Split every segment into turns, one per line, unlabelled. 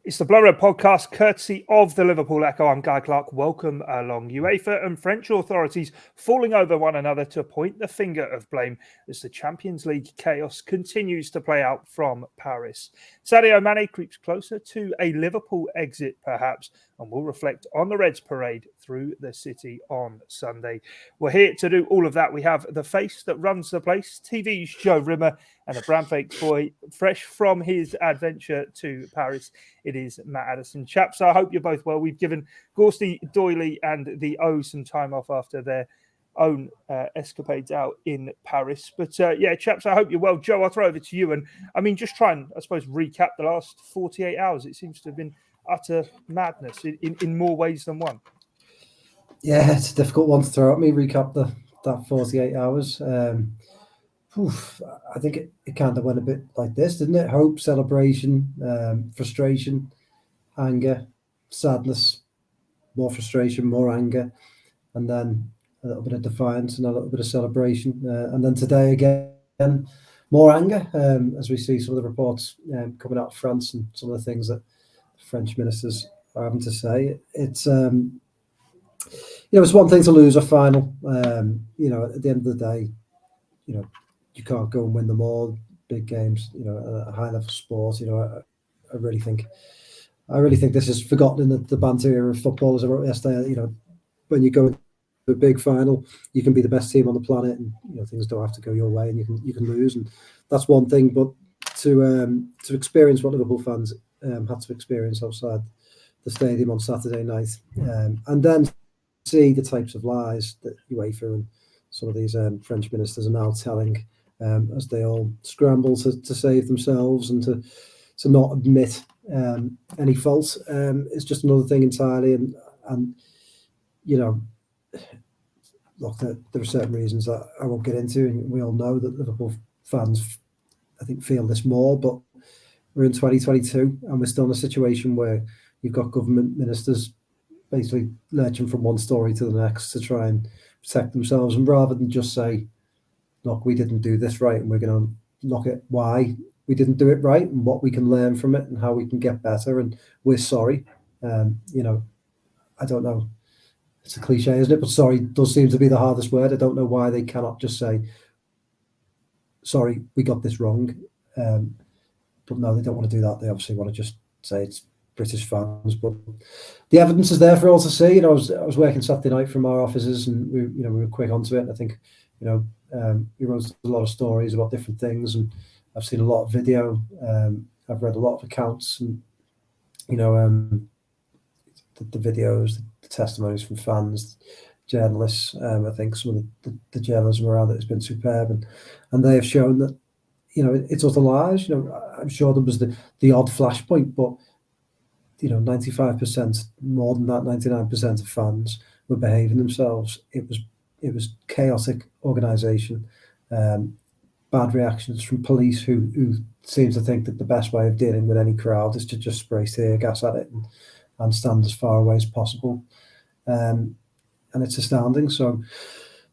It's the Blood Red podcast, courtesy of the Liverpool Echo. I'm Guy Clarke. Welcome along. UEFA and French authorities falling over one another to point the finger of blame as the Champions League chaos continues to play out from Paris. Sadio Mane creeps closer to a Liverpool exit, perhaps, and will reflect on the Reds parade through the city on Sunday. We're here to do all of that. We have the face that runs the place, TV's Joe Rimmer, and a brand fake boy fresh from his adventure to Paris. It is Matt Addison. Chaps, I hope you're both well. We've given Gorsty, Doyley and the O some time off after their own escapades out in Paris. But yeah, chaps, I hope you're well. Joe, I'll throw over to you. And I mean, just try and, I suppose, recap the last 48 hours. It seems to have been utter madness in more ways than one.
Yeah, it's a difficult one to throw at me, recap that 48 hours. I think it kind of went a bit like this, didn't it? Hope, celebration, frustration, anger, sadness, more frustration, more anger, and then a little bit of defiance and a little bit of celebration. And then today again, more anger, as we see some of the reports coming out of France and some of the things that French ministers are having to say. It's it's one thing to lose a final. At the end of the day, you can't go and win them all. Big games, a high level sport. I really think this is forgotten in the banter era of football. As I wrote yesterday, when you go into a big final, you can be the best team on the planet, and things don't have to go your way, and you can lose, and that's one thing. But to experience what Liverpool fans had to experience outside the stadium on Saturday night, and then see the types of lies that UEFA and some of these French ministers are now telling, as they all scramble to save themselves and to not admit any fault, is just another thing entirely. And look, there are certain reasons that I won't get into, and we all know that Liverpool fans, I think, feel this more, but we're in 2022 and we're still in a situation where you've got government ministers basically lurching from one story to the next to try and protect themselves, and rather than just say, look, we didn't do this right and we're going to look at why we didn't do it right and what we can learn from it and how we can get better, and we're sorry. I don't know, it's a cliche, isn't it? But sorry does seem to be the hardest word. I don't know why they cannot just say, sorry, we got this wrong. But no, they don't want to do that. They obviously want to just say it's British fans. But the evidence is there for all to see. I was working Saturday night from our offices, and we were quick onto it. And I think we wrote a lot of stories about different things, and I've seen a lot of video. I've read a lot of accounts, and the videos, the testimonies from fans, journalists. I think some of the journalism around it has been superb, and they have shown that it's utter lies. I'm sure there was the odd flashpoint, but 95%, more than that, 99% of fans were behaving themselves. It was chaotic organisation, bad reactions from police who seem to think that the best way of dealing with any crowd is to just spray tear gas at it and stand as far away as possible. And it's astounding. So,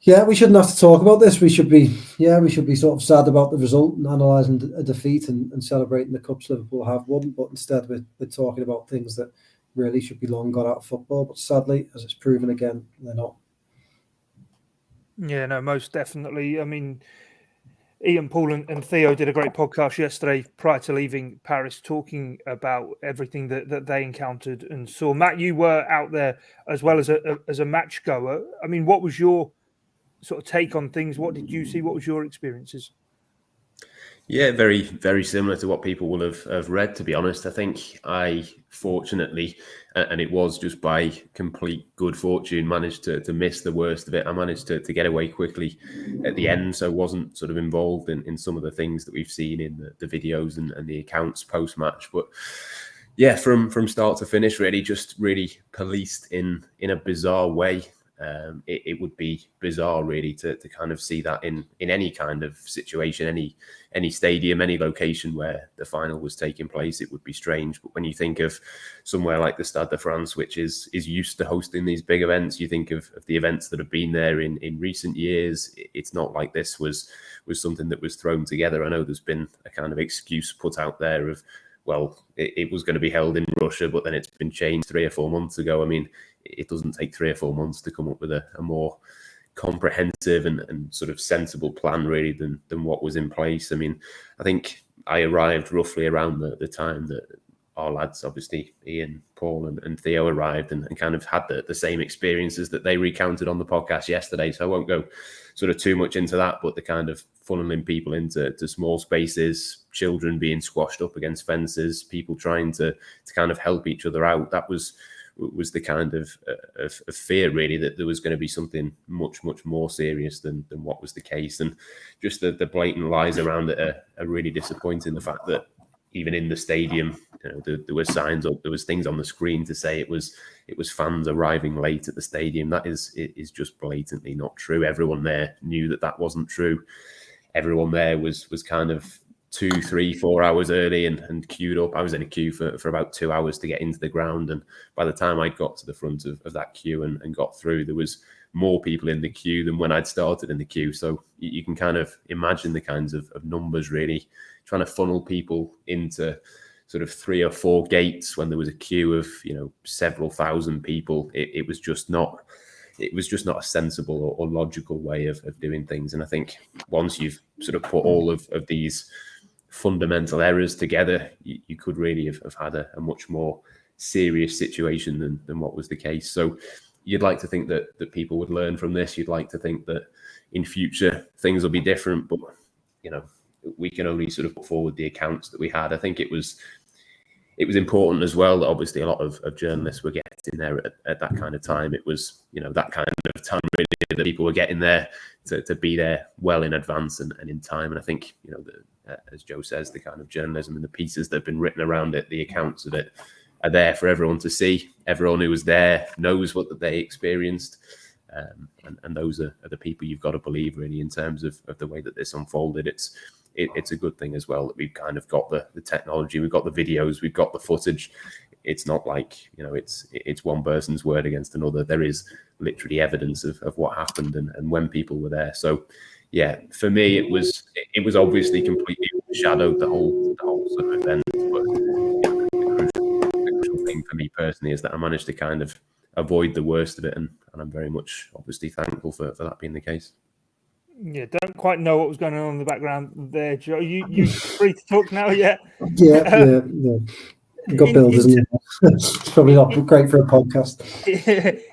yeah, we shouldn't have to talk about this. We should be sort of sad about the result and analysing a defeat and celebrating the cups Liverpool have won. But instead, we're talking about things that really should be long gone out of football. But sadly, as it's proven again, they're not.
Yeah, no, most definitely. I mean, Ian, Paul and Theo did a great podcast yesterday prior to leaving Paris, talking about everything that they encountered and saw. Matt, you were out there as well as a match goer. I mean, what was your sort of take on things? What did you see? What was your experiences?
Yeah, very, very similar to what people will have read, to be honest. I think I, fortunately, and it was just by complete good fortune, managed to miss the worst of it. I managed to get away quickly at the end, so wasn't sort of involved in some of the things that we've seen in the videos and the accounts post-match. But yeah, from start to finish, really just really policed in a bizarre way. It would be bizarre, really, to kind of see that in any kind of situation, any stadium, any location where the final was taking place. It would be strange. But when you think of somewhere like the Stade de France, which is used to hosting these big events, you think of the events that have been there in recent years. It's not like this was something that was thrown together. I know there's been a kind of excuse put out there of well, it was going to be held in Russia, but then it's been changed 3 or 4 months ago. I mean, it doesn't take 3 or 4 months to come up with a more comprehensive and sort of sensible plan, really, than what was in place. I mean, I think I arrived roughly around the time that our lads, obviously Ian, Paul and Theo, arrived and kind of had the same experiences that they recounted on the podcast yesterday. So I won't go sort of too much into that, but the kind of funneling people into small spaces, children being squashed up against fences, people trying to kind of help each other out. That was the kind of fear, really, that there was going to be something much more serious than what was the case. And just the blatant lies around it are really disappointing. The fact that even in the stadium, there were signs up, there was things on the screen to say it was fans arriving late at the stadium. That is just blatantly not true. Everyone there knew that wasn't true. Everyone there was kind of 2, 3, 4 hours early and queued up. I was in a queue for about 2 hours to get into the ground, and by the time I got to the front of that queue and got through, there was more people in the queue than when I'd started in the queue. So you can kind of imagine the kinds of numbers, really, trying to funnel people into sort of 3 or 4 gates when there was a queue of several thousand people. It was just not a sensible or logical way of doing things. And I think once you've sort of put all of these fundamental errors together, you could really have had a much more serious situation than what was the case. So you'd like to think that people would learn from this. You'd like to think that in future things will be different, but we can only sort of put forward the accounts that we had. I think it was important as well that obviously a lot of journalists were getting there at that kind of time. It was that kind of time, really, that people were getting there to be there well in advance and in time. And I think as Joe says, the kind of journalism and the pieces that have been written around it, the accounts of it, are there for everyone to see. Everyone who was there knows what they experienced. And those are the people you've got to believe, really, in terms of the way that this unfolded. It's a good thing as well that we've kind of got the technology, we've got the videos, we've got the footage. It's not like it's one person's word against another. There is literally evidence of what happened and when people were there. So yeah, for me it was obviously completely overshadowed the whole sort of event. But the crucial thing for me personally is that I managed to kind of avoid the worst of it, and I'm very much obviously thankful for that being the case.
Yeah, don't quite know what was going on in the background there, Joe. You free to talk now? Yeah.
Yeah. Got bills, isn't it? It's probably not great for a podcast.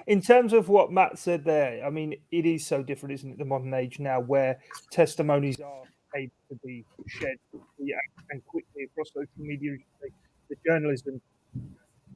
In terms of what Matt said there, I mean, it is so different, isn't it, the modern age now, where testimonies are able to be shared and quickly across social media. The journalism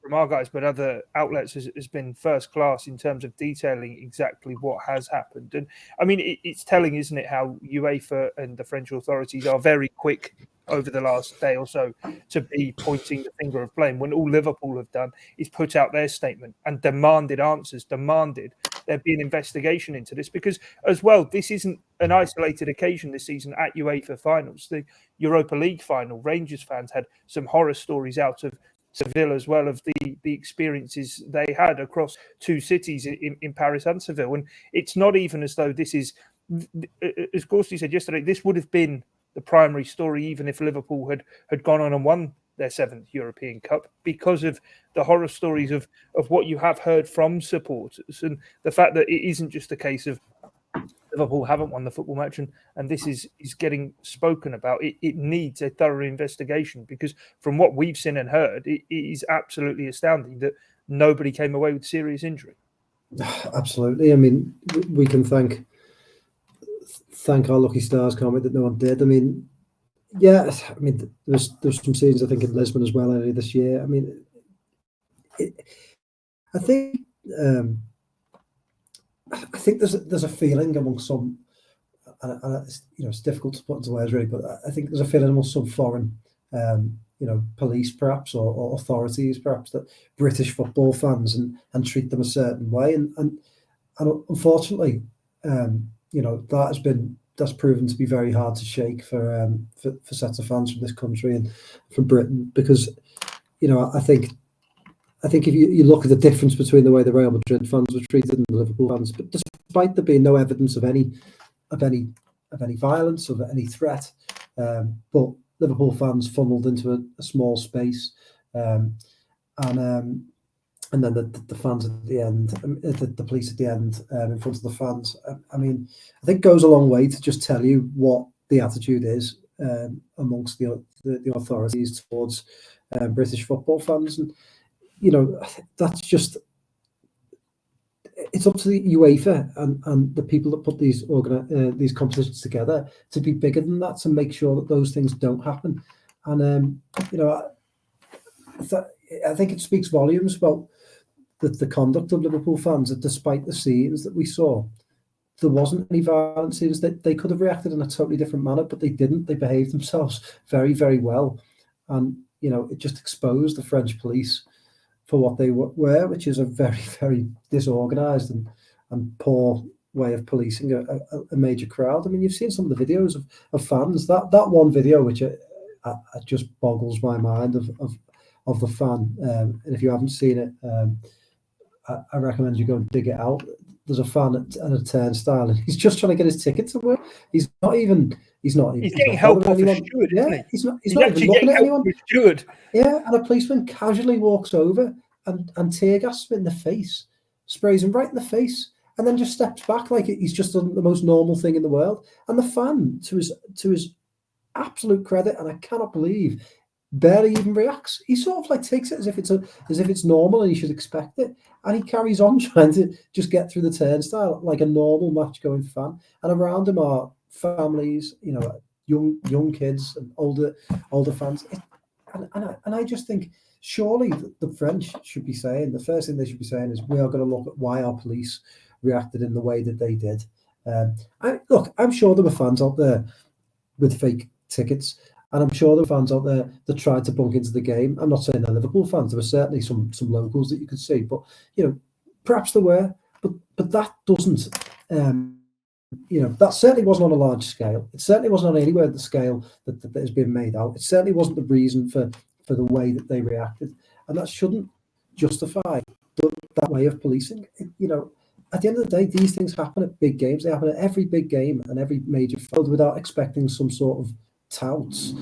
from our guys, but other outlets has been first class in terms of detailing exactly what has happened. And I mean, it's telling, isn't it, how UEFA and the French authorities are very quick over the last day or so to be pointing the finger of blame, when all Liverpool have done is put out their statement and demanded answers, demanded there be an investigation into this. Because as well, this isn't an isolated occasion this season at UEFA finals. The Europa League final, Rangers fans had some horror stories out of Seville as well, of the experiences they had across 2 cities in Paris and Seville. And it's not even as though this is, as Gorsty said yesterday, this would have been the primary story even if Liverpool had gone on and won their 7th European Cup, because of the horror stories of what you have heard from supporters, and the fact that it isn't just a case of Liverpool haven't won the football match and this is getting spoken about. It needs a thorough investigation, because from what we've seen and heard, it is absolutely astounding that nobody came away with serious injury.
Absolutely. I mean, we can thank our lucky stars, can't we, that no one did. I mean, yeah, I mean, there's some scenes, I think, in Lisbon as well earlier this year. I mean, I think there's a feeling among some, and it's difficult to put into words, really, but I think there's a feeling among some foreign, police perhaps, or authorities perhaps, that British football fans and treat them a certain way, and unfortunately, that's proven to be very hard to shake for sets of fans from this country and from Britain, because I think if you look at the difference between the way the Real Madrid fans were treated and the Liverpool fans, but despite there being no evidence of any violence, of any threat, but Liverpool fans funneled into a small space, and then the fans at the end, the police at the end, in front of the fans. I mean, I think goes a long way to just tell you what the attitude is amongst the authorities towards British football fans, and that's just. It's up to the UEFA and the people that put these competitions together to be bigger than that, to make sure that those things don't happen. And I think it speaks volumes about the conduct of Liverpool fans, that despite the scenes that we saw, there wasn't any violent scenes. That they could have reacted in a totally different manner, but they didn't. They behaved themselves very, very well, and it just exposed the French police for what they were, which is a very, very disorganised and poor way of policing a major crowd. I mean, you've seen some of the videos of fans. That one video, which just boggles my mind, of the fan. And if you haven't seen it, I recommend you go and dig it out. There's a fan at a turnstile, and he's just trying to get his ticket to work. He's
getting help off a steward,
yeah,
isn't he?
He's not even looking at anyone.
Steward.
Yeah, and a policeman casually walks over and tear gas him in the face, sprays him right in the face, and then just steps back like he's just done the most normal thing in the world. And the fan, to his absolute credit, and I cannot believe, barely even reacts. He sort of like takes it as if it's normal and he should expect it, and he carries on trying to just get through the turnstile like a normal match-going fan. And around him are families, young kids and older fans. And I just think, surely the French should be saying, the first thing they should be saying is, we are going to look at why our police reacted in the way that they did. I'm sure there were fans out there with fake tickets, and I'm sure there were fans out there that tried to bunk into the game. I'm not saying they're Liverpool fans. There were certainly some locals that you could see, but perhaps there were. But that doesn't. That certainly wasn't on a large scale. It certainly wasn't on anywhere the scale that has been made out. It certainly wasn't the reason for the way that they reacted, and that shouldn't justify that way of policing. At the end of the day, these things happen at big games. They happen at every big game and every major field, without expecting some sort of touts,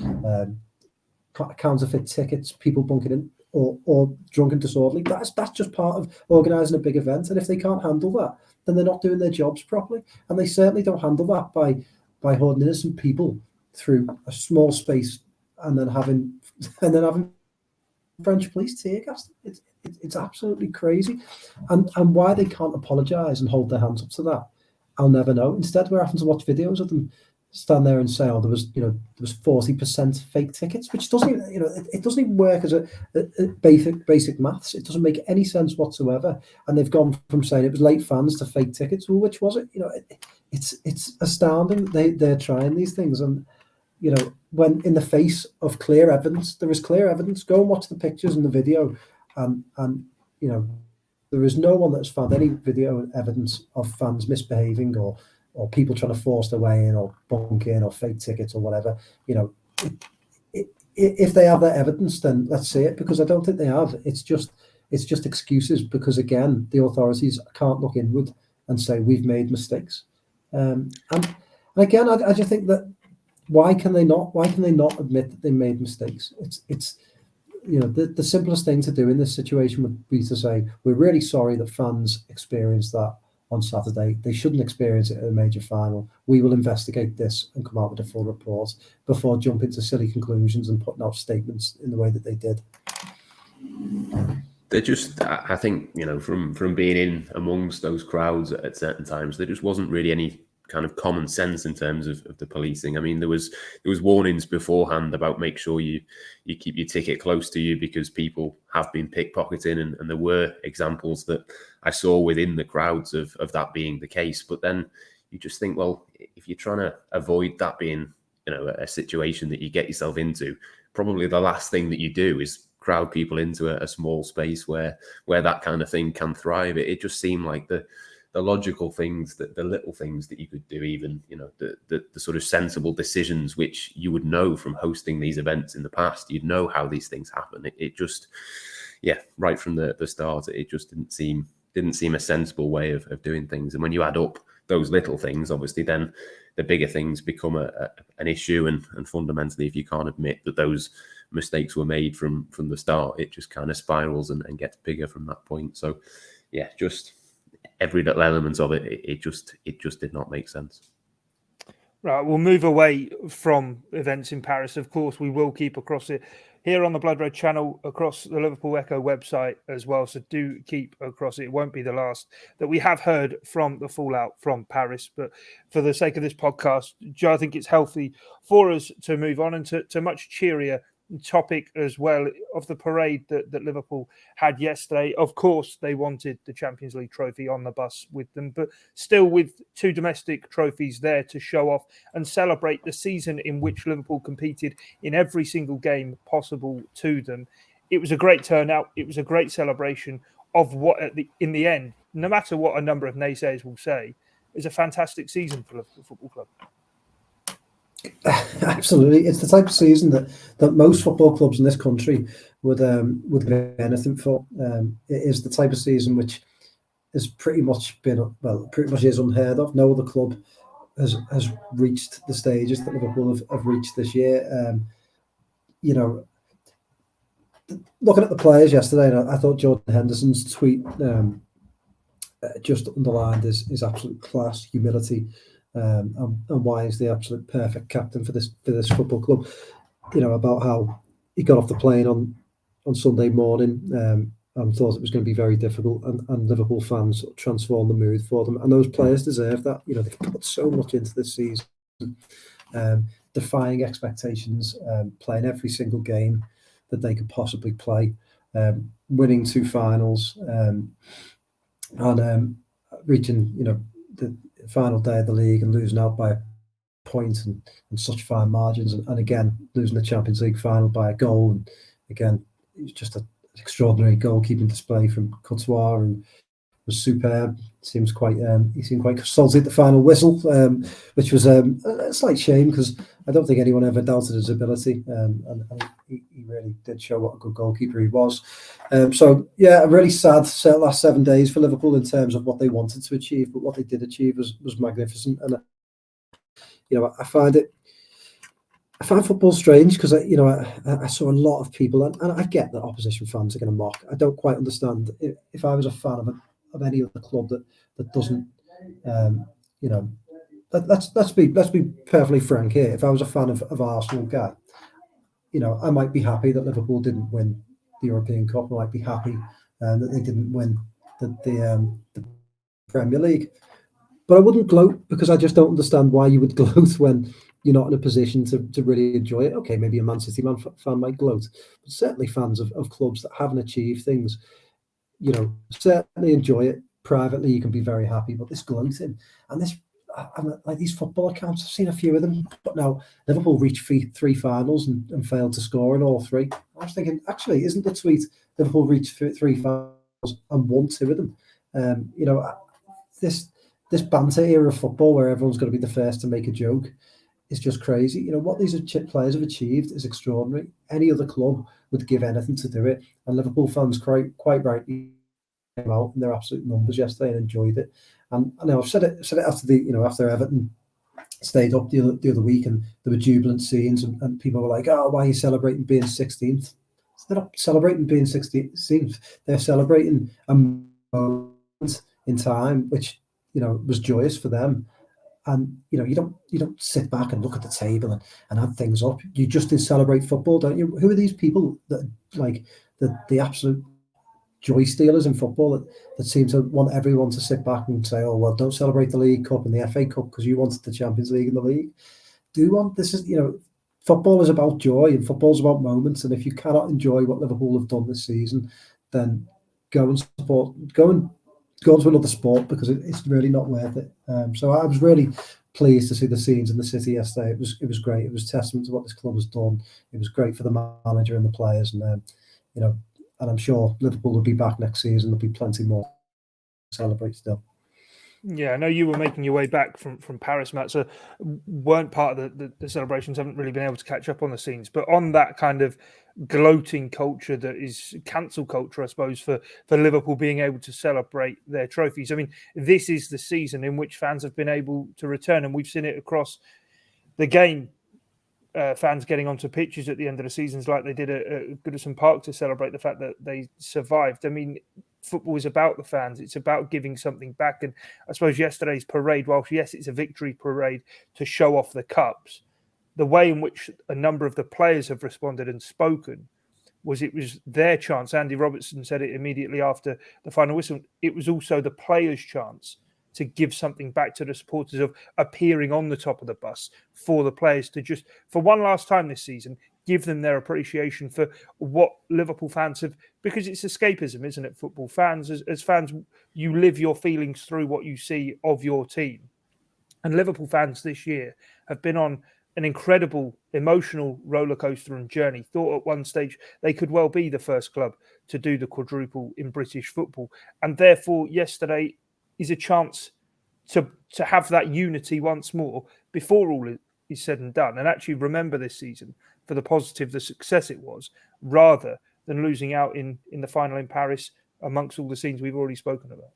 counterfeit tickets, people bunking in, or drunk and disorderly. That's just part of organising a big event. And if they can't handle that, then they're not doing their jobs properly. And they certainly don't handle that by holding innocent people through a small space and then having French police tear gas. It's absolutely crazy, and why they can't apologise and hold their hands up to that, I'll never know. Instead, we're having to watch videos of them stand there and say, "Oh, there was 40% fake tickets," which doesn't even, it doesn't even work as a basic maths. It doesn't make any sense whatsoever. And they've gone from saying it was late fans to fake tickets. Well, which was it? It's astounding that they're trying these things, and when in the face of clear evidence, there is clear evidence. Go and watch the pictures and the video, and there is no one that's found any video evidence of fans misbehaving or people trying to force their way in or bunk in or fake tickets or whatever. If they have that evidence, then let's see it, because I don't think they have. It's just excuses, because again, the authorities can't look inward and say we've made mistakes. And again, I just think that. Why can they not admit that they made mistakes? It's the simplest thing to do in this situation would be to say, we're really sorry that fans experienced that on Saturday. They shouldn't experience it at a major final. We will investigate this and come out with a full report before jumping to silly conclusions and putting out statements in the way that they did.
They're just, I think, from being in amongst those crowds at certain times, there just wasn't really any kind of common sense in terms of the policing. I mean, there was warnings beforehand about make sure you keep your ticket close to you, because people have been pickpocketing, and there were examples that I saw within the crowds of that being the case. But then you just think, well, if you're trying to avoid that being a situation that you get yourself into, probably the last thing that you do is crowd people into a small space where that kind of thing can thrive. It just seemed like the logical things, the little things that you could do, even, the sort of sensible decisions, which you would know from hosting these events in the past. You'd know how these things happen. It just, right from the start, it just didn't seem a sensible way of doing things. And when you add up those little things, obviously, then the bigger things become an issue. And fundamentally, if you can't admit that those mistakes were made from the start, it just kind of spirals and gets bigger from that point. So, yeah, just every little element of it, it just did not make sense.
Right, we'll move away from events in Paris. Of course, we will keep across it here on the Blood Red channel, across the Liverpool Echo website as well. So do keep across it. It won't be the last that we have heard from the fallout from Paris. But for the sake of this podcast, Joe, I think it's healthy for us to move on and to much cheerier topic as well of the parade that Liverpool had yesterday. Of course, they wanted the Champions League trophy on the bus with them, but still with 2 domestic trophies there to show off and celebrate the season in which Liverpool competed in every single game possible to them. It was a great turnout. It was a great celebration of what, in the end, no matter what a number of naysayers will say, is a fantastic season for Liverpool Football Club.
Absolutely, it's the type of season that most football clubs in this country would give anything for. It is the type of season which has pretty much is unheard of. No other club has reached the stages that Liverpool have reached this year. Looking at the players yesterday, I thought Jordan Henderson's tweet just underlined his absolute class, humility. And why is the absolute perfect captain for this football club? About how he got off the plane on Sunday morning and thought it was going to be very difficult, and Liverpool fans transformed the mood for them. And those players deserve that. They've put so much into this season, defying expectations, playing every single game that they could possibly play, winning 2 finals, and reaching the final day of the league and losing out by a point and such fine margins, and again losing the Champions League final by a goal, and again it's just an extraordinary goalkeeping display from Courtois, and was superb. He seemed quite salty at the final whistle, which was a slight shame because I don't think anyone ever doubted his ability, and he really did show what a good goalkeeper he was. So yeah, a really sad last 7 days for Liverpool in terms of what they wanted to achieve, but what they did achieve was magnificent. And I find football strange because I saw a lot of people, and I get that opposition fans are going to mock. I don't quite understand if I was a fan of any other club that doesn't, let's be perfectly frank here. If I was a fan of Arsenal, guy, I might be happy that Liverpool didn't win the European Cup. I might be happy that they didn't win the Premier League. But I wouldn't gloat because I just don't understand why you would gloat when you're not in a position to really enjoy it. Okay, maybe a Man City fan might gloat, but certainly fans of clubs that haven't achieved things, certainly enjoy it. Privately, you can be very happy, but this gloating and this, like these football accounts, I've seen a few of them, but now Liverpool reached 3 finals and failed to score in all 3. I was thinking, actually, isn't the tweet Liverpool reached 3 finals and won 2 of them? This banter era of football where everyone's going to be the first to make a joke is just crazy. What these players have achieved is extraordinary. Any other club would give anything to do it, and Liverpool fans quite rightly came out in their absolute numbers yesterday and enjoyed it. And I know I've said it after after Everton stayed up the other week, and there were jubilant scenes, and people were like, "Oh, why are you celebrating being 16th?" They're not celebrating being 16th. They're celebrating a moment in time which was joyous for them. And you don't sit back and look at the table and add things up. You just celebrate football, don't you? Who are these people that like the absolute joy stealers in football that seem to want everyone to sit back and say, "Oh well, don't celebrate the League Cup and the FA Cup because you wanted the Champions League and the league"? This is football is about joy and football's about moments. And if you cannot enjoy what Liverpool have done this season, then go to another sport because it's really not worth it. So I was really pleased to see the scenes in the city yesterday. It was great. It was testament to what this club has done. It was great for the manager and the players, and and I'm sure Liverpool will be back next season. There'll be plenty more to celebrate still.
Yeah, I know you were making your way back from Paris, Matt, so weren't part of the celebrations, haven't really been able to catch up on the scenes. But on that kind of gloating culture that is cancel culture, I suppose, for Liverpool being able to celebrate their trophies. I mean, this is the season in which fans have been able to return, and we've seen it across the game. Fans getting onto pitches at the end of the seasons like they did at Goodison Park to celebrate the fact that they survived. I mean, football is about the fans. It's about giving something back. And I suppose yesterday's parade, whilst yes, it's a victory parade to show off the cups, the way in which a number of the players have responded and spoken it was their chance. Andy Robertson said it immediately after the final whistle. It was also the players' chance to give something back to the supporters of appearing on the top of the bus for the players to just, for one last time this season, give them their appreciation for what Liverpool fans have, because it's escapism, isn't it? Football fans, as fans, you live your feelings through what you see of your team. And Liverpool fans this year have been on an incredible emotional roller coaster and journey. Thought at one stage they could well be the first club to do the quadruple in British football. And therefore, yesterday is a chance to have that unity once more before all is said and done, and actually remember this season for the positive, the success it was, rather than losing out in the final in Paris amongst all the scenes we've already spoken about.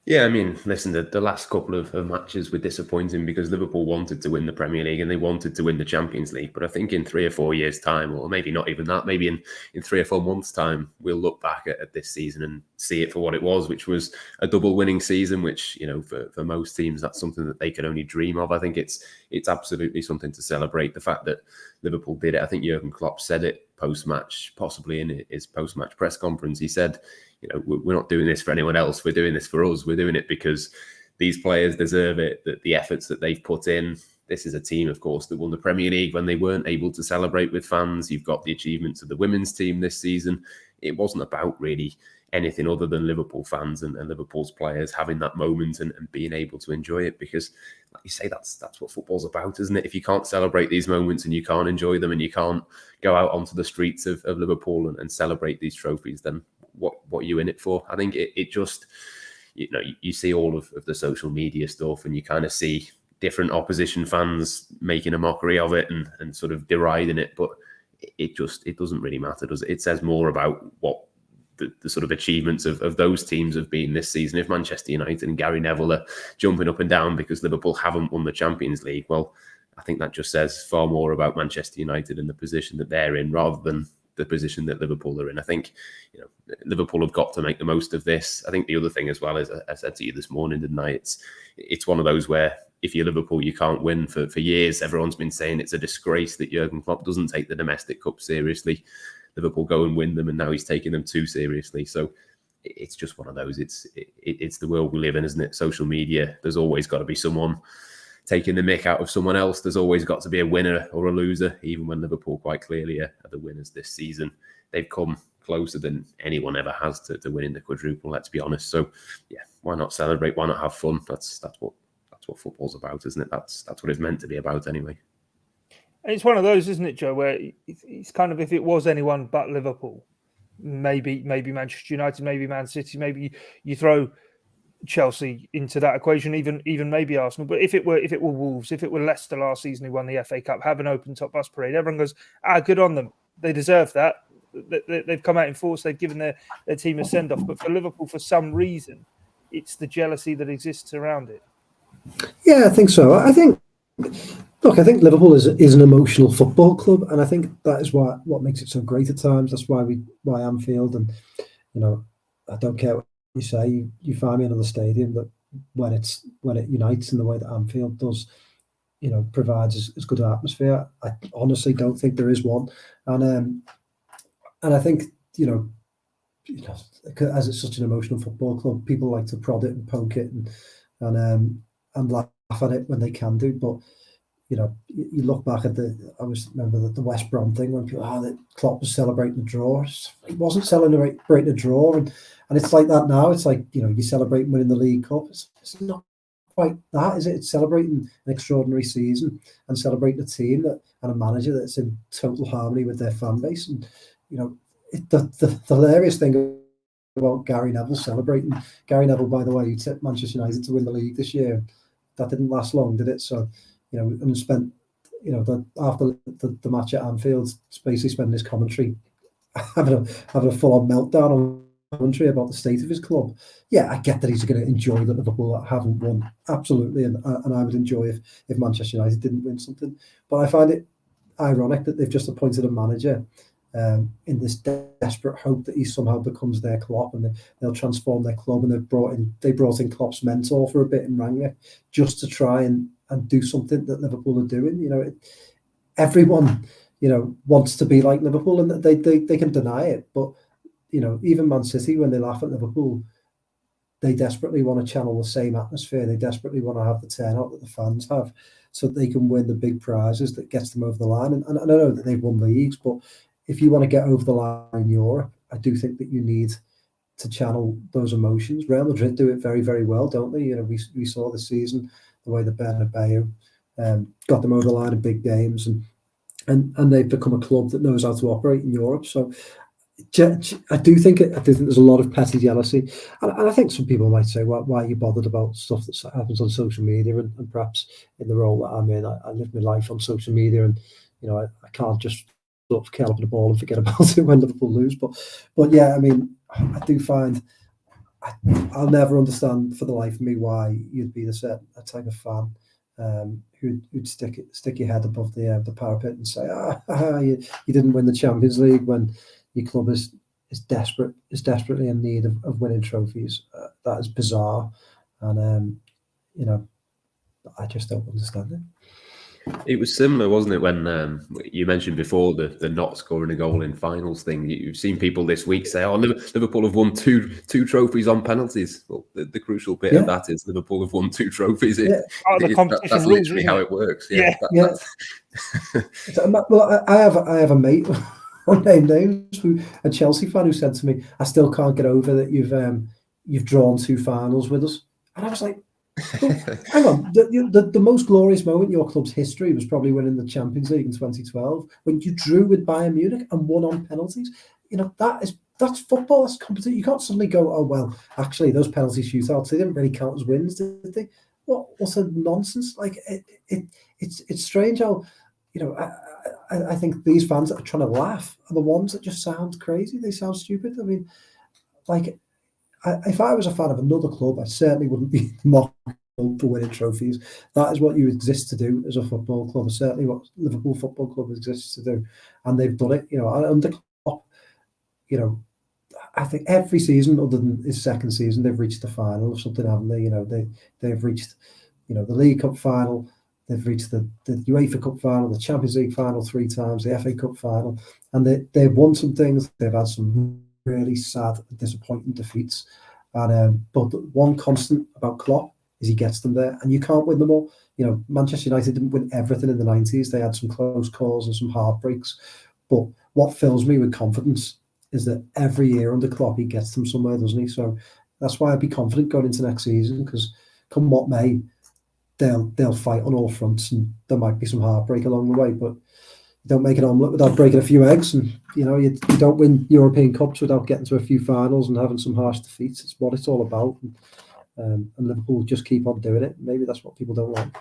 Yeah, I mean, listen, the last couple of matches were disappointing because Liverpool wanted to win the Premier League and they wanted to win the Champions League. But I think in 3 or 4 years' time, or maybe not even that, maybe in 3 or 4 months' time, we'll look back at this season and see it for what it was, which was a double winning season, which, you know, for most teams, that's something that they can only dream of. I think it's absolutely something to celebrate. The fact that Liverpool did it, I think Jurgen Klopp said it post-match, possibly in his post-match press conference. He said, you know, we're not doing this for anyone else. We're doing this for us. We're doing it because these players deserve it, that the efforts that they've put in. This is a team, of course, that won the Premier League when they weren't able to celebrate with fans. You've got the achievements of the women's team this season. It wasn't about really anything other than Liverpool fans and Liverpool's players having that moment and being able to enjoy it, because, like you say, that's what football's about, isn't it? If you can't celebrate these moments and you can't enjoy them and you can't go out onto the streets of Liverpool and celebrate these trophies, then what are you in it for? I think it just, you know, you see all of the social media stuff and you kind of see different opposition fans making a mockery of it and sort of deriding it, but it doesn't really matter, does it? It says more about what the sort of achievements of those teams have been this season. If Manchester United and Gary Neville are jumping up and down because Liverpool haven't won the Champions League, well, I think that just says far more about Manchester United and the position that they're in rather than the position that Liverpool are in. I think, you know, Liverpool have got to make the most of this. I think the other thing as well is, I said to you this morning, didn't I? It's one of those where if you're Liverpool, you can't win for years. Everyone's been saying it's a disgrace that Jurgen Klopp doesn't take the domestic cup seriously. Liverpool go and win them, and now he's taking them too seriously. So it's just one of those. It's the world we live in, isn't it? Social media. There's always got to be someone taking the mick out of someone else. There's always got to be a winner or a loser, even when Liverpool quite clearly are the winners this season. They've come closer than anyone ever has to winning the quadruple, let's be honest. So, yeah, why not celebrate? Why not have fun? That's what football's about, isn't it? That's what it's meant to be about anyway.
And it's one of those, isn't it, Joe, where it's kind of, if it was anyone but Liverpool, maybe Manchester United, maybe Man City, maybe you throw Chelsea into that equation, even maybe Arsenal. But if it were Wolves, if it were Leicester last season who won the FA Cup, have an open top bus parade, everyone goes, good on them. They deserve that. They've come out in force. They've given their team a send off. But for Liverpool, for some reason, it's the jealousy that exists around it.
Yeah, I think so. I think Liverpool is an emotional football club, and I think that is what makes it so great at times. That's why Anfield, and you know, I don't care what you say. You find me another stadium that when it unites in the way that Anfield does, you know, provides as good an atmosphere. I honestly don't think there is one, and I think you know, as it's such an emotional football club, people like to prod it and poke it and laugh at it when they can do, but. You know, you look back at I remember the West Brom thing when people, that Klopp was celebrating the draw. He wasn't celebrating a draw, and it's like that now. It's like, you know, you celebrate winning the League Cup. It's not quite that, is it? It's celebrating an extraordinary season and celebrating a team and a manager that's in total harmony with their fan base. And you know, the hilarious thing about Gary Neville celebrating. Gary Neville, by the way, he tipped Manchester United to win the league this year. That didn't last long, did it? So, and spent, after the match at Anfield, basically spending his commentary having a full-on meltdown on commentary about the state of his club. Yeah, I get that he's going to enjoy that Liverpool haven't won, absolutely, and I would enjoy if Manchester United didn't win something. But I find it ironic that they've just appointed a manager in this desperate hope that he somehow becomes their Klopp and they'll transform their club. And they brought in Klopp's mentor for a bit in Rangnick just to try and do something that Liverpool are doing. Everyone wants to be like Liverpool, and they can deny it. But even Man City, when they laugh at Liverpool, they desperately want to channel the same atmosphere. They desperately want to have the turnout that the fans have, so that they can win the big prizes that gets them over the line. And I know that they've won leagues, but if you want to get over the line in Europe, I do think that you need to channel those emotions. Real Madrid do it very, very well, don't they? We saw this season the way that Bernabeu got them over the line in big games, and they've become a club that knows how to operate in Europe. So I do think there's a lot of petty jealousy, and I think some people might say, why are you bothered about stuff that happens on social media? And perhaps in the role that I'm in, I live my life on social media, and I can't just sort of curl up in the ball and forget about it when Liverpool lose. But yeah, I mean, I do find I'll never understand for the life of me why you'd be a type of fan who'd stick your head above the parapet and say, you didn't win the Champions League when your club is desperately in need of winning trophies. That is bizarre, and I just don't understand it.
It was similar, wasn't it, when you mentioned before the not scoring a goal in finals thing. You've seen people this week say, Liverpool have won two trophies on penalties. Well, the crucial bit of that is Liverpool have won 2 trophies. That's literally how it works. Yeah.
Well, I have a mate, unnamed names, a Chelsea fan, who said to me, I still can't get over that you've drawn 2 finals with us. And I was like, hang on, the most glorious moment in your club's history was probably winning the Champions League in 2012 when you drew with Bayern Munich and won on penalties. That's football. That's competition. You can't suddenly go, oh well, actually those penalty shootouts, they didn't really count as wins, did they? What's a nonsense? Like it's strange how I think these fans that are trying to laugh are the ones that just sound crazy. They sound stupid. I mean, like, if I was a fan of another club, I certainly wouldn't be mocked for winning trophies. That is what you exist to do as a football club. It's certainly what Liverpool Football Club exists to do, and they've done it. Under Klopp, I think every season other than his second season, they've reached the final of something, haven't they? They've reached, the League Cup final. They've reached the UEFA Cup final, the Champions League final 3 times, the FA Cup final, and they've won some things. They've had some really sad, disappointing defeats, and but one constant about Klopp is he gets them there, and you can't win them all. Manchester United didn't win everything in the 90s. They had some close calls and some heartbreaks, but what fills me with confidence is that every year under Klopp he gets them somewhere, doesn't he? So that's why I'd be confident going into next season, because come what may, they'll fight on all fronts, and there might be some heartbreak along the way, but you don't make an omelette without breaking a few eggs, and you don't win European Cups without getting to a few finals and having some harsh defeats. It's what it's all about, and Liverpool just keep on doing it. Maybe that's what people don't like.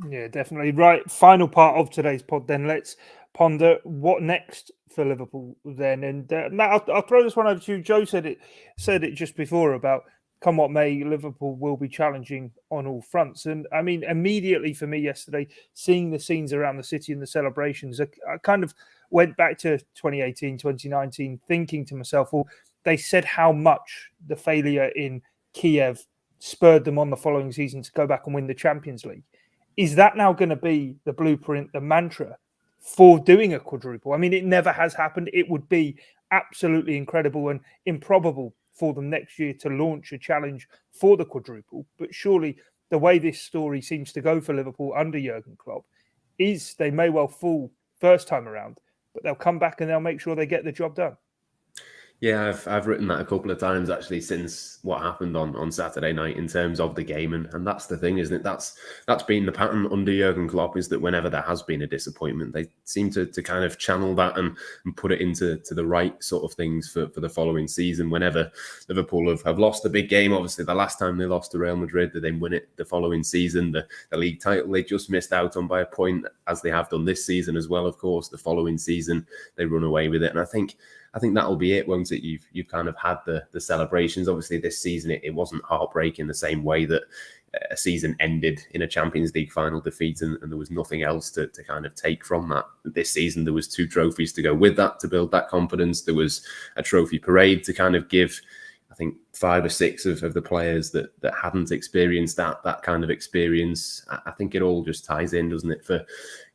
Yeah, definitely. Right, final part of today's pod then. Let's ponder what next for Liverpool then. And Matt, I'll throw this one over to you. Joe said it just before about come what may, Liverpool will be challenging on all fronts. And I mean, immediately for me yesterday, seeing the scenes around the city and the celebrations, I kind of went back to 2018, 2019, thinking to myself, well, they said how much the failure in Kiev spurred them on the following season to go back and win the Champions League. Is that now going to be the blueprint, the mantra for doing a quadruple? I mean, it never has happened. It would be absolutely incredible and improbable for them next year to launch a challenge for the quadruple. But surely the way this story seems to go for Liverpool under Jurgen Klopp is they may well fall first time around, but they'll come back and they'll make sure they get the job done.
Yeah, I've written that a couple of times actually since what happened on Saturday night in terms of the game, and that's the thing, isn't it? That's been the pattern under Jurgen Klopp, is that whenever there has been a disappointment, they seem to kind of channel that and put it into the right sort of things for the following season. Whenever Liverpool have lost a big game, obviously the last time they lost to Real Madrid, they then win it the following season. The league title they just missed out on by a point, as they have done this season as well. Of course, the following season they run away with it, and I think that'll be it, won't it? You've kind of had the celebrations. Obviously, this season it wasn't heartbreaking the same way that a season ended in a Champions League final defeat, and there was nothing else to kind of take from that. This season there was 2 trophies to go with that, to build that confidence. There was a trophy parade to kind of give, I think, 5 or 6 of the players that hadn't experienced that kind of experience. I think it all just ties in, doesn't it, for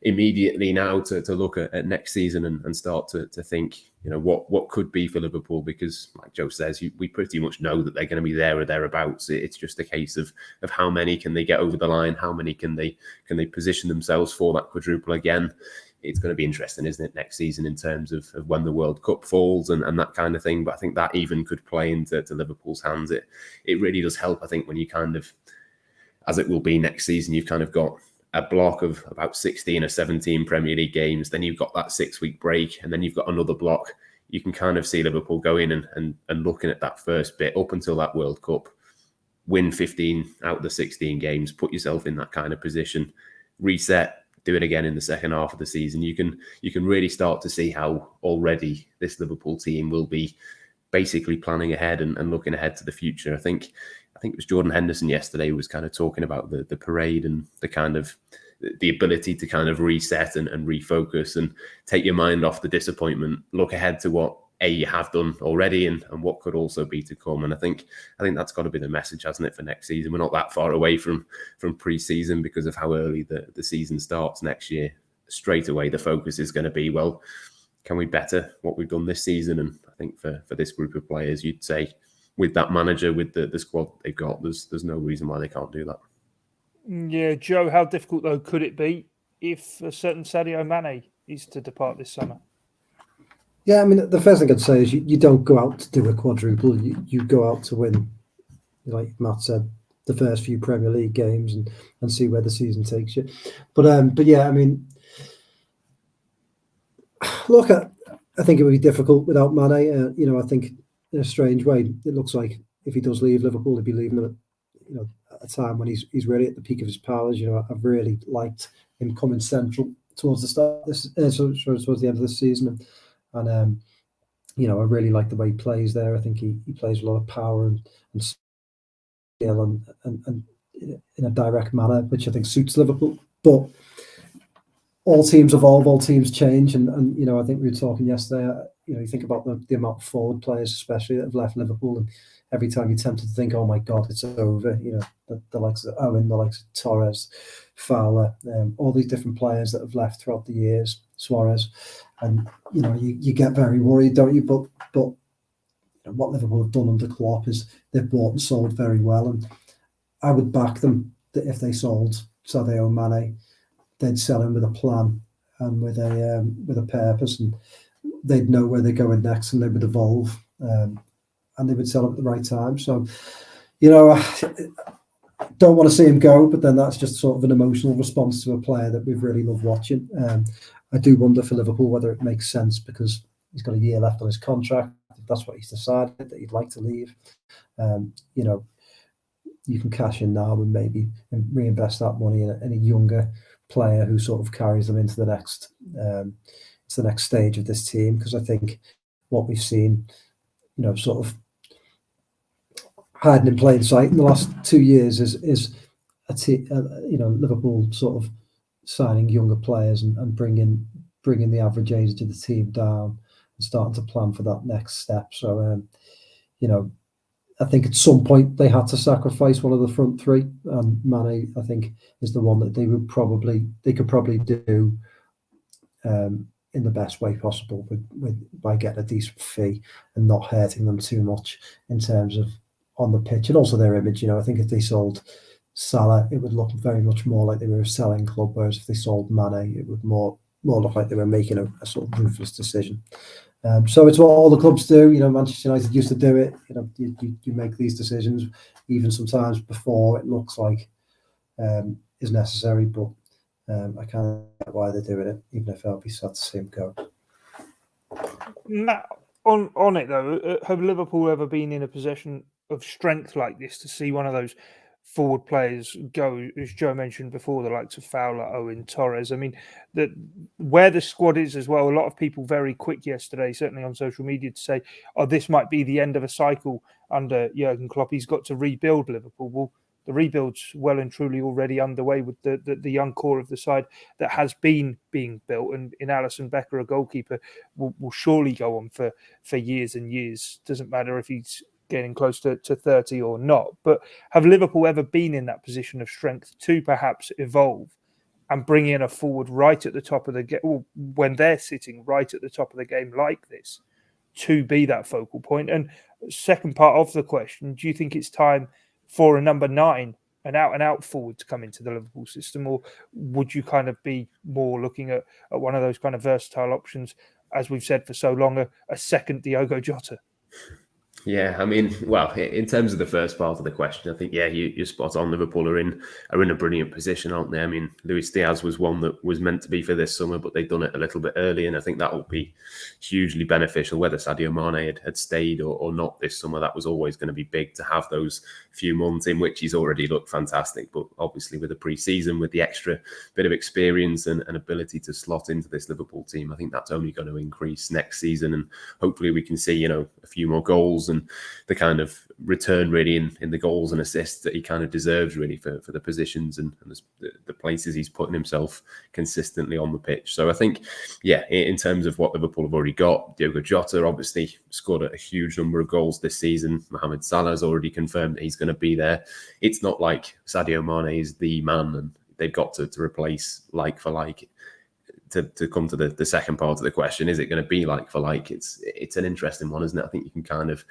immediately now to look at next season and start to think, what could be for Liverpool, because like Joe says, we pretty much know that they're going to be there or thereabouts. It's just a case of how many can they get over the line, how many can they position themselves for that quadruple again. It's going to be interesting, isn't it, next season in terms of when the World Cup falls and that kind of thing. But I think that even could play into Liverpool's hands. It really does help, I think, when you kind of, as it will be next season, you've kind of got a block of about 16 or 17 Premier League games. Then you've got that 6-week break, and then you've got another block. You can kind of see Liverpool going and looking at that first bit up until that World Cup, win 15 out of the 16 games, put yourself in that kind of position, reset, do it again in the second half of the season. You can really start to see how already this Liverpool team will be basically planning ahead and looking ahead to the future. I think it was Jordan Henderson yesterday who was kind of talking about the parade and the kind of the ability to kind of reset and refocus and take your mind off the disappointment, look ahead to what you have done already and what could also be to come. And I think that's got to be the message, hasn't it, for next season? We're not that far away from pre-season because of how early the season starts next year. Straight away, the focus is going to be, well, can we better what we've done this season? And I think for this group of players, you'd say with that manager, with the squad they've got, there's no reason why they can't do that.
Yeah, Joe, how difficult, though, could it be if a certain Sadio Mane is to depart this summer?
Yeah, I mean, the first thing I'd say is you don't go out to do a quadruple. You go out to win, like Matt said, the first few Premier League games and see where the season takes you. But yeah, I mean, look, I think it would be difficult without Mane. I think in a strange way, it looks like if he does leave Liverpool, he'd be leaving them at a time when he's really at the peak of his powers. I've really liked him coming central towards the start of this, towards the end of the season. And I really like the way he plays there. I think he plays with a lot of power and skill and in a direct manner, which I think suits Liverpool. But all teams evolve, all teams change, and I think we were talking yesterday. You think about the amount of forward players, especially, that have left Liverpool, and every time you're tempted to think, "Oh my God, it's over." The likes of Owen, the likes of Torres, Fowler, all these different players that have left throughout the years, Suarez, and you get very worried, don't you? But what Liverpool have done under Klopp is they've bought and sold very well, and I would back them that if they sold Sadio Mane, they'd sell him with a plan and with a purpose, and they'd know where they're going next, and they would evolve, and they would sell him at the right time. So, I don't want to see him go, but then that's just sort of an emotional response to a player that we've really loved watching. I do wonder for Liverpool whether it makes sense, because he's got a year left on his contract. If that's what he's decided, that he'd like to leave, you can cash in now and maybe reinvest that money in a younger player who sort of carries them into the next stage of this team. Because I think what we've seen, sort of hiding in plain sight in the last 2 years is Liverpool sort of signing younger players and bringing the average age of the team down and starting to plan for that next step. So, I think at some point they had to sacrifice one of the front three, and Mane, I think, is the one that they could probably do in the best way possible by getting a decent fee and not hurting them too much in terms of on the pitch and also their image. I think if they sold Salah, it would look very much more like they were a selling club, whereas if they sold Mane, it would more look like they were making a sort of ruthless decision. So it's what all the clubs do. Manchester United used to do it. You make these decisions even sometimes before it looks like is necessary. But I can't get why they're doing it, even if I'll be sad to see him go.
Now, on it though, have Liverpool ever been in a position of strength like this to see one of those forward players go, as Joe mentioned before, the likes of Fowler, Owen, Torres? I mean, where the squad is as well, a lot of people very quick yesterday, certainly on social media, to say, oh, this might be the end of a cycle under Jurgen Klopp. He's got to rebuild Liverpool. Well, the rebuild's well and truly already underway with the young core of the side that has been being built. And in Alisson Becker, a goalkeeper, will surely go on for years and years. Doesn't matter if he's getting close to 30 or not. But have Liverpool ever been in that position of strength to perhaps evolve and bring in a forward right at the top of the game, when they're sitting right at the top of the game like this, to be that focal point? And second part of the question, do you think it's time for a number 9, an out-and-out forward, to come into the Liverpool system? Or would you kind of be more looking at one of those kind of versatile options, as we've said for so long, a second Diogo Jota?
Yeah, I mean, well, in terms of the first part of the question, I think, yeah, you're spot on. Liverpool are in a brilliant position, aren't they? I mean, Luis Diaz was one that was meant to be for this summer, but they've done it a little bit early, and I think that will be hugely beneficial. Whether Sadio Mane had stayed or not this summer, that was always going to be big to have those few months in which he's already looked fantastic. But obviously with the pre-season, with the extra bit of experience and ability to slot into this Liverpool team, I think that's only going to increase next season, and hopefully we can see, a few more goals and the kind of return really in the goals and assists that he kind of deserves really for the positions and the places he's putting himself consistently on the pitch. So I think, yeah, in terms of what Liverpool have already got, Diogo Jota obviously scored a huge number of goals this season. Mohamed Salah has already confirmed that he's going to be there. It's not like Sadio Mane is the man and they've got to replace like for like. To come to the second part of the question, is it going to be like for like? It's an interesting one, isn't it? I think you can kind of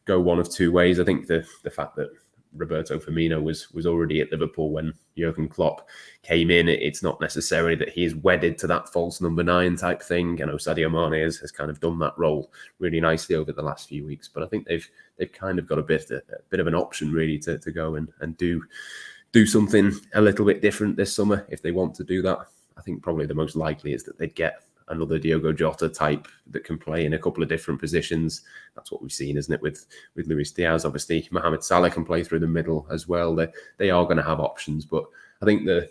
go one of two ways. I think the fact that Roberto Firmino was already at Liverpool when Jurgen Klopp came in, it's not necessarily that he is wedded to that false number 9 type thing. Sadio Mane has kind of done that role really nicely over the last few weeks, but I think they've kind of got a bit of an option really to go and do something a little bit different this summer if they want to do that. I think probably the most likely is that they'd get another Diogo Jota type that can play in a couple of different positions. That's what we've seen, isn't it, with Luis Diaz? Obviously, Mohamed Salah can play through the middle as well. They are going to have options, but I think the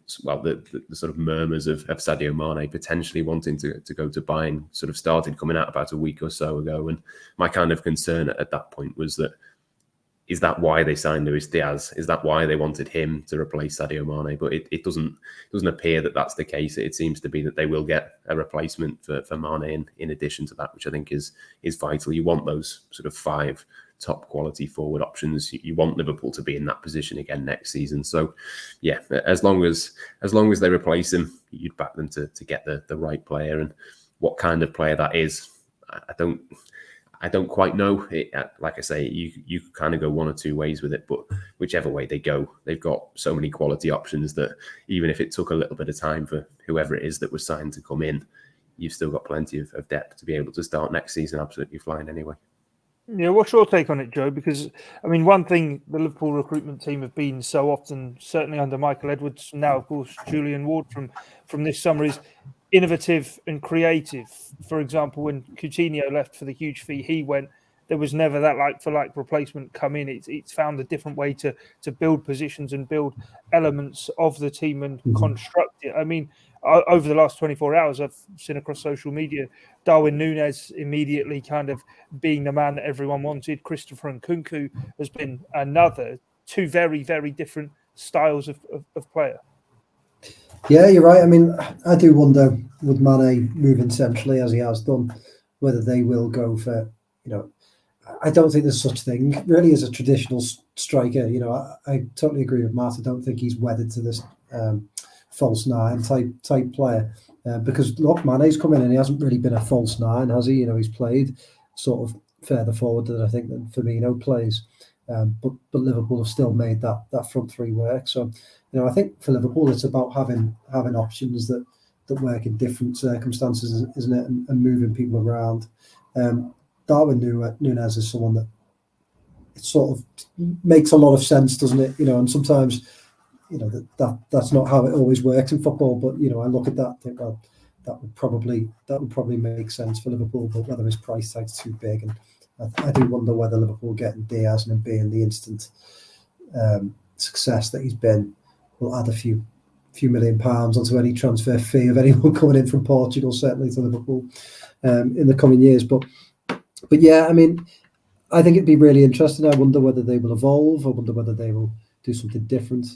sort of murmurs of Sadio Mane potentially wanting to go to Bayern sort of started coming out about a week or so ago. And my kind of concern at that point was that, is that why they signed Luis Diaz? Is that why they wanted him to replace Sadio Mane? But it doesn't appear that that's the case. It seems to be that they will get a replacement for Mane in addition to that, which I think is vital. You want those sort of 5 top quality forward options. You want Liverpool to be in that position again next season. So, yeah, as long as they replace him, you'd back them to get the right player. And what kind of player that is, I don't quite know. Like I say, you kind of go one or two ways with it, but whichever way they go, they've got so many quality options that even if it took a little bit of time for whoever it is that was signed to come in, you've still got plenty of depth to be able to start next season absolutely flying anyway.
Yeah, what's your take on it, Joe? Because, I mean, one thing the Liverpool recruitment team have been so often, certainly under Michael Edwards, now, of course, Julian Ward from this summer, is innovative and creative. For example, when Coutinho left for the huge fee he went, there was never that like-for-like replacement come in. It's found a different way to build positions and build elements of the team and construct it. I mean, over the last 24 hours, I've seen across social media, Darwin Núñez immediately kind of being the man that everyone wanted. Christopher Nkunku has been another. 2 very, very different styles of player.
Yeah, you're right. I mean, I do wonder, with Mane moving centrally as he has done, whether they will go for, I don't think there's such thing really as a traditional striker. I totally agree with Matt. I don't think he's wedded to this false 9 type player because look, Mane's come in and he hasn't really been a false 9, has he? He's played sort of further forward than I think than Firmino plays, but Liverpool have still made that front 3 work. So I think for Liverpool it's about having options that that work in different circumstances, isn't it? And moving people around. Darwin Núñez is someone that it sort of makes a lot of sense, doesn't it? And sometimes, that's not how it always works in football. But I look at that and think, well, that would probably make sense for Liverpool, but whether his price tag's too big, and I do wonder whether Liverpool getting Diaz and him being the instant success that he's been will add a few £1 million onto any transfer fee of anyone coming in from Portugal, certainly to Liverpool in the coming years. But yeah, I mean, I think it'd be really interesting. I wonder whether they will evolve. I wonder whether they will do something different.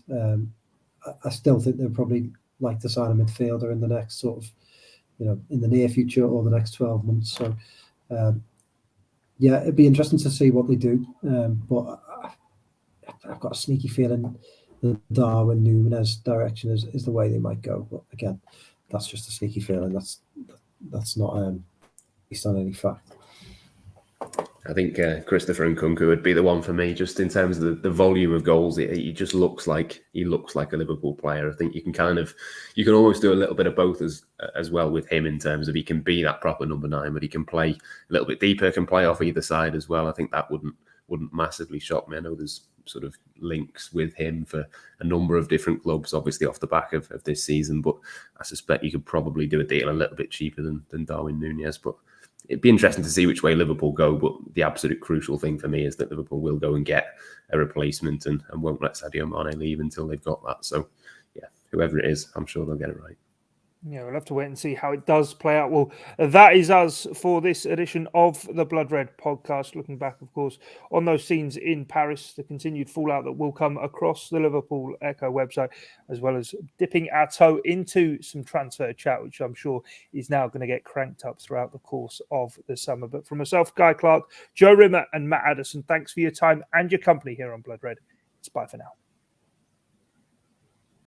I still think they'll probably like to sign a midfielder in the next sort of, in the near future or the next 12 months. So, yeah, it'd be interesting to see what they do. But I've got a sneaky feeling the Darwin Núñez direction is the way they might go. But again, that's just a sneaky feeling. That's not based on any fact.
I think Christopher Nkunku would be the one for me, just in terms of the volume of goals. He just looks like a Liverpool player. I think you can almost do a little bit of both as well with him, in terms of he can be that proper number 9, but he can play a little bit deeper, can play off either side as well. I think that wouldn't massively shock me. I know there's sort of links with him for a number of different clubs, obviously off the back of this season, but I suspect you could probably do a deal a little bit cheaper than Darwin Núñez. But it'd be interesting to see which way Liverpool go, but the absolute crucial thing for me is that Liverpool will go and get a replacement and won't let Sadio Mane leave until they've got that. So, yeah, whoever it is, I'm sure they'll get it right.
Yeah, we'll have to wait and see how it does play out. Well, that is us for this edition of the Blood Red podcast. Looking back, of course, on those scenes in Paris, the continued fallout that will come across the Liverpool Echo website, as well as dipping our toe into some transfer chat, which I'm sure is now going to get cranked up throughout the course of the summer. But from myself, Guy Clarke, Joe Rimmer and Matt Addison, thanks for your time and your company here on Blood Red. It's bye for now.